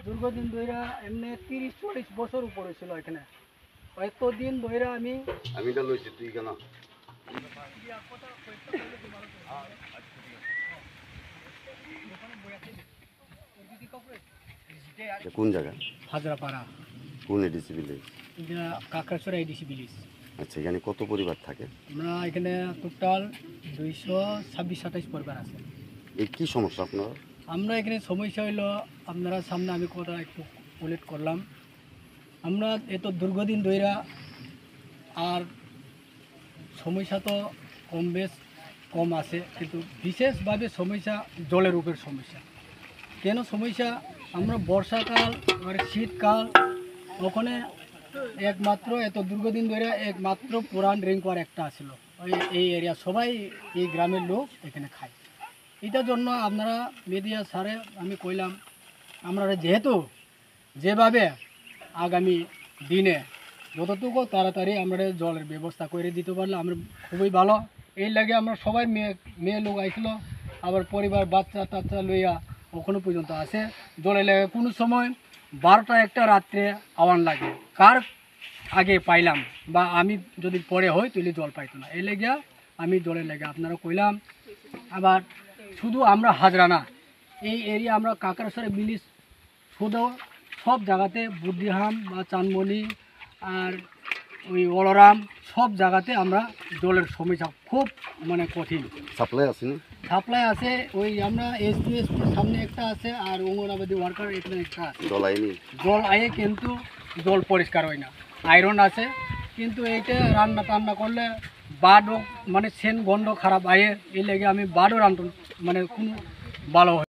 দীর্ঘদিন ধরে এমনি 30-40 বছর উপরে ছিল এখানে। এতদিন ধরে আমি কোন জায়গা? হাজরাপাড়া, কোন ADC village? Kakrachhara ADC village. আচ্ছা, এখানে কত পরিবার থাকে? আমরা এখানে টোটাল 226-27 পরিবার আছে। এই কি সমস্যা আপনার? আমরা এখানে সমস্যা হইলো, আপনারা সামনে আমি কথা একটু উল্লেখ করলাম, আমরা এত দীর্ঘদিন ধইরা আর সমস্যা তো কম আছে, কিন্তু বিশেষভাবে সমস্যা জলের উপর সমস্যা। কেন সমস্যা? আমরা বর্ষাকাল আর শীতকাল ওখানে একমাত্র এত দীর্ঘদিন ধরে একমাত্র পুরান রিঙ্কওয়ার একটা আসলো এই এরিয়া, সবাই এই গ্রামের লোক এখানে খায়। এটার জন্য আপনারা মিডিয়া স্যারে আমি কইলাম, আমরা যেহেতু যেভাবে আগামী দিনে যতটুকু তাড়াতাড়ি আমরা জলের ব্যবস্থা করে দিতে পারলে আমরা খুবই ভালো। এই লাগে আমরা সবাই মেয়ে লোক আইছিল, আবার পরিবার বাচ্চা টাচ্চা লইয়া ওখানে পর্যন্ত আসে। জলে লাগে কোনো সময় 12টা-1টা রাত্রে আওয়ান লাগে, কার আগে পাইলাম বা আমি যদি পরে হই তাহলে জল পাইতো না। এই লেগে আমি জলের লেগে আপনারা কইলাম। আবার শুধু আমরা হাজরা না, এই এরিয়া আমরা কাকড়াছড়া ভিলেজ শুধু সব জায়গাতে বুদ্ধিহাম বা চানমণি আর ওই অলরাম সব জায়গাতে আমরা জলের সমস্যা খুব কঠিন। সাপ্লাই আছে না? সাপ্লাই আছে, ওই আমরা এসপির সামনে একটা আছে আর অঙ্গনাবাদী ওয়ার্কার এখানে একটা আছে। জল আয়ে কিন্তু জল পরিষ্কার হয় না, আয়রন আছে। কিন্তু এইটা রান্না টান্না করলে বাডও সেন গন্ধ খারাপ আয়ে, এই লেগে আমি বাডও রান্ধ কোনো ভালো হয়।